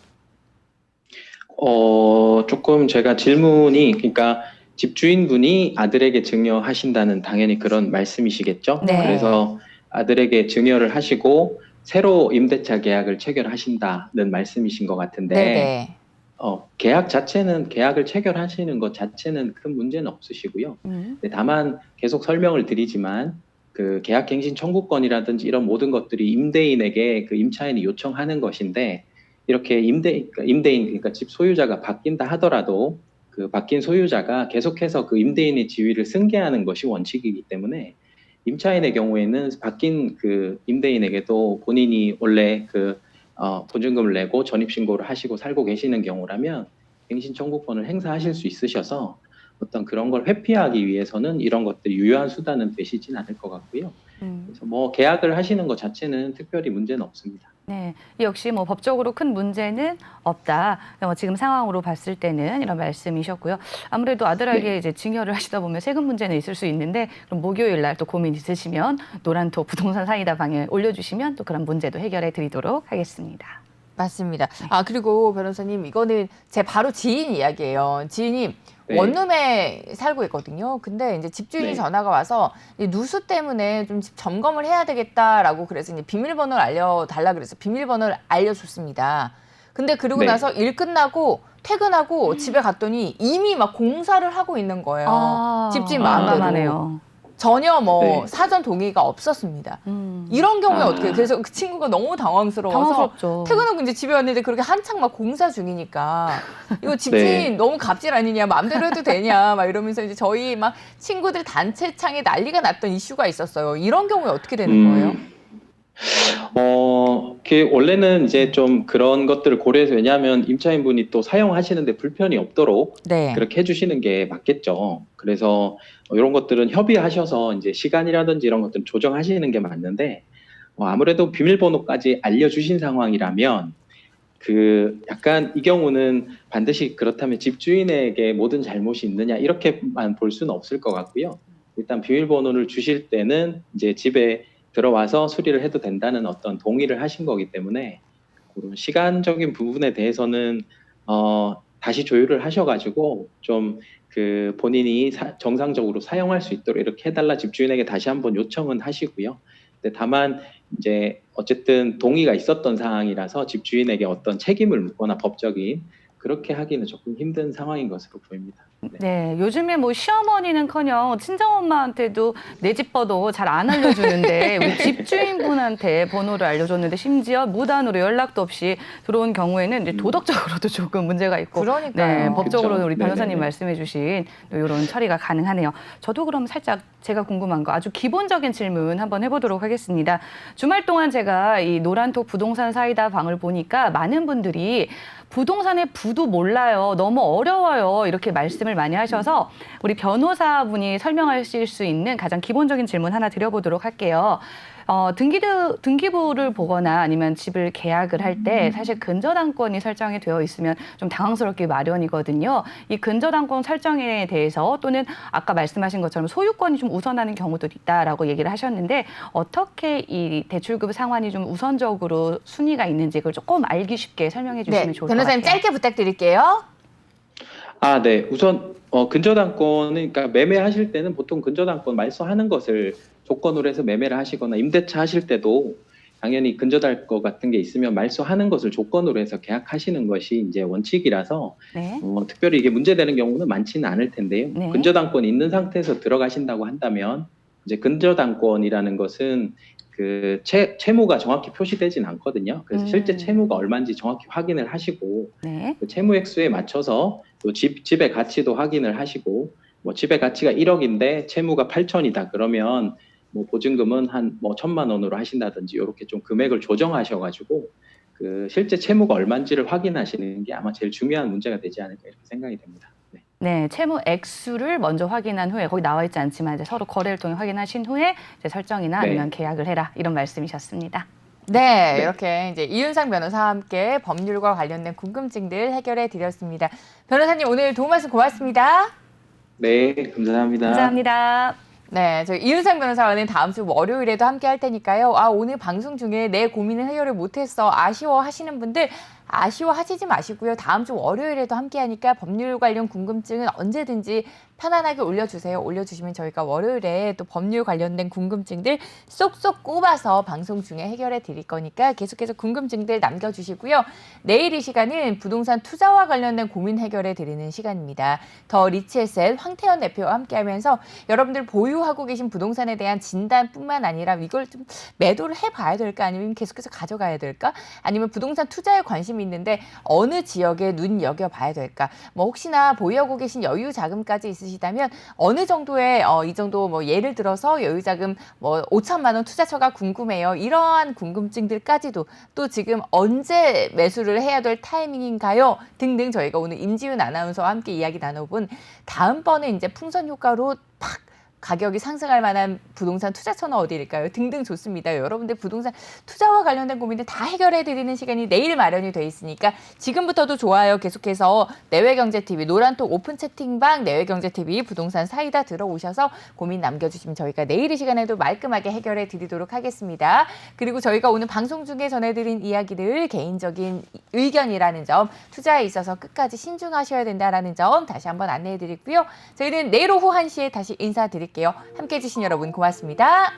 조금 제가 질문이, 그러니까 집주인분이 아들에게 증여하신다는 당연히 그런 말씀이시겠죠? 네. 그래서 아들에게 증여를 하시고 새로 임대차 계약을 체결하신다는 말씀이신 것 같은데, 네네. 계약을 체결하시는 것 자체는 큰 문제는 없으시고요. 근데 다만 계속 설명을 드리지만 그 계약갱신 청구권이라든지 이런 모든 것들이 임대인에게 그 임차인이 요청하는 것인데 이렇게 임대인 그러니까 집 소유자가 바뀐다 하더라도 그 바뀐 소유자가 계속해서 그 임대인의 지위를 승계하는 것이 원칙이기 때문에 임차인의 경우에는 바뀐 그 임대인에게도 본인이 원래 그 보증금을 내고 전입신고를 하시고 살고 계시는 경우라면 갱신 청구권을 행사하실 수 있으셔서 어떤 그런 걸 회피하기 위해서는 이런 것들이 유효한 수단은 되시진 않을 것 같고요. 그래서 뭐 계약을 하시는 것 자체는 특별히 문제는 없습니다. 네, 역시 뭐 법적으로 큰 문제는 없다. 지금 상황으로 봤을 때는 이런 말씀이셨고요. 아무래도 아들에게 이제 증여를 하시다 보면 세금 문제는 있을 수 있는데 그럼 목요일 날 또 고민 있으시면 노란톡 부동산 사이다 방에 올려주시면 또 그런 문제도 해결해 드리도록 하겠습니다. 맞습니다. 그리고 변호사님 이거는 제 바로 지인 이야기예요. 지인이 네. 원룸에 살고 있거든요. 근데 이제 집주인이 네. 전화가 와서 누수 때문에 좀 집 점검을 해야 되겠다라고 그래서 이제 비밀번호를 알려달라 그래서 비밀번호를 알려줬습니다. 근데 그러고 네. 나서 일 끝나고 퇴근하고 집에 갔더니 이미 막 공사를 하고 있는 거예요. 집주인 마음대로. 난감하네요. 전혀 뭐 네. 사전 동의가 없었습니다. 이런 경우에 어떻게 해요? 그래서 그 친구가 너무 당황스러워서 당황스럽죠. 퇴근하고 이제 집에 왔는데 그렇게 한창 막 공사 중이니까 이거 집주인 네. 너무 갑질 아니냐, 마음대로 해도 되냐 막 이러면서 이제 저희 막 친구들 단체창에 난리가 났던 이슈가 있었어요. 이런 경우에 어떻게 되는 거예요? 원래는 이제 좀 그런 것들을 고려해서, 왜냐하면 임차인분이 또 사용하시는데 불편이 없도록 네. 그렇게 해주시는 게 맞겠죠. 그래서 이런 것들은 협의하셔서 이제 시간이라든지 이런 것들은 조정하시는 게 맞는데, 아무래도 비밀번호까지 알려주신 상황이라면 약간 이 경우는 반드시 그렇다면 집주인에게 모든 잘못이 있느냐 이렇게만 볼 수는 없을 것 같고요. 일단 비밀번호를 주실 때는 이제 집에 들어와서 수리를 해도 된다는 어떤 동의를 하신 거기 때문에, 그런 시간적인 부분에 대해서는 다시 조율을 하셔가지고 좀 본인이 정상적으로 사용할 수 있도록 이렇게 해달라 집주인에게 다시 한번 요청은 하시고요. 근데 다만 이제 어쨌든 동의가 있었던 상황이라서 집주인에게 어떤 책임을 묻거나 법적인 그렇게 하기는 조금 힘든 상황인 것으로 보입니다. 네, 요즘에 뭐 시어머니는커녕 친정엄마한테도 내 집 번호 잘 안 알려주는데 우리 집주인분한테 번호를 알려줬는데 심지어 무단으로 연락도 없이 들어온 경우에는 이제 도덕적으로도 조금 문제가 있고, 그러니까요. 네, 법적으로는 그쵸. 우리 변호사님 네네네. 말씀해주신 이런 처리가 가능하네요. 저도 그럼 살짝 제가 궁금한 거 아주 기본적인 질문 한번 해보도록 하겠습니다. 주말 동안 제가 이 노란톡 부동산 사이다 방을 보니까 많은 분들이 부동산의 부도 몰라요. 너무 어려워요. 이렇게 말씀을 많이 하셔서 우리 변호사분이 설명하실 수 있는 가장 기본적인 질문 하나 드려보도록 할게요. 등기부를 보거나 아니면 집을 계약을 할 때 사실 근저당권이 설정이 되어 있으면 좀 당황스럽기 마련이거든요. 이 근저당권 설정에 대해서 또는 아까 말씀하신 것처럼 소유권이 좀 우선하는 경우도 있다라고 얘기를 하셨는데, 어떻게 이 대출급 상환이 좀 우선적으로 순위가 있는지 그걸 조금 알기 쉽게 설명해 주시면 네, 좋을 것 같아요. 변호사님 짧게 부탁드릴게요. 네. 우선 근저당권은, 그러니까 매매하실 때는 보통 근저당권 말소하는 것을 조건으로 해서 매매를 하시거나, 임대차 하실 때도 당연히 근저당권 같은 게 있으면 말소하는 것을 조건으로 해서 계약하시는 것이 이제 원칙이라서 네. 특별히 이게 문제되는 경우는 많지는 않을 텐데요. 네. 근저당권이 있는 상태에서 들어가신다고 한다면, 이제 근저당권이라는 것은 채무가 정확히 표시되진 않거든요. 그래서 실제 채무가 얼마인지 정확히 확인을 하시고, 네. 그 채무 액수에 맞춰서 또 집의 가치도 확인을 하시고, 뭐 집의 가치가 1억인데 채무가 8천이다 그러면 뭐 보증금은 한 1,000만 원으로 하신다든지 이렇게 좀 금액을 조정하셔가지고 실제 채무가 얼마인지를 확인하시는 게 아마 제일 중요한 문제가 되지 않을까 이렇게 생각이 됩니다. 네. 네, 채무 액수를 먼저 확인한 후에, 거기 나와 있지 않지만 이제 서로 거래를 통해 확인하신 후에 이제 설정이나 네. 아니면 계약을 해라, 이런 말씀이셨습니다. 네, 네. 이렇게 이제 이윤상 변호사와 함께 법률과 관련된 궁금증들 해결해 드렸습니다. 변호사님 오늘 도움 말씀 고맙습니다. 네, 감사합니다. 감사합니다. 네, 저희 이윤상 변호사와는 다음 주 월요일에도 함께 할 테니까요. 오늘 방송 중에 내 고민을 해결을 못했어 아쉬워하시는 분들 아쉬워하시지 마시고요. 다음 주 월요일에도 함께 하니까 법률 관련 궁금증은 언제든지 편안하게 올려주세요. 올려주시면 저희가 월요일에 또 법률 관련된 궁금증들 쏙쏙 꼽아서 방송 중에 해결해 드릴 거니까 계속해서 궁금증들 남겨주시고요. 내일 이 시간은 부동산 투자와 관련된 고민 해결해 드리는 시간입니다. 더 리치에셋 황태현 대표와 함께하면서 여러분들 보유하고 계신 부동산에 대한 진단뿐만 아니라 이걸 좀 매도를 해봐야 될까, 아니면 계속해서 가져가야 될까, 아니면 부동산 투자에 관심이 있는데 어느 지역에 눈여겨봐야 될까, 뭐 혹시나 보유하고 계신 여유 자금까지 있으시다면 어느 정도의 이 정도 뭐 예를 들어서 여유 자금 뭐 5천만 원 투자처가 궁금해요. 이러한 궁금증들까지도 또 지금 언제 매수를 해야 될 타이밍인가요? 등등 저희가 오늘 임지훈 아나운서와 함께 이야기 나눠본 다음번에 이제 풍선 효과로 팍 가격이 상승할 만한 부동산 투자처는 어디일까요? 등등 좋습니다. 여러분들 부동산 투자와 관련된 고민들 다 해결해 드리는 시간이 내일 마련이 돼 있으니까 지금부터도 좋아요. 계속해서 내외경제TV 노란톡 오픈 채팅방 내외경제TV 부동산 사이다 들어오셔서 고민 남겨주시면 저희가 내일 이 시간에도 말끔하게 해결해 드리도록 하겠습니다. 그리고 저희가 오늘 방송 중에 전해드린 이야기들 개인적인 의견이라는 점, 투자에 있어서 끝까지 신중하셔야 된다는 점 다시 한번 안내해 드리고요. 저희는 내일 오후 1시에 다시 인사드릴게요. 함께해 주신 여러분 고맙습니다.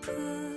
싶은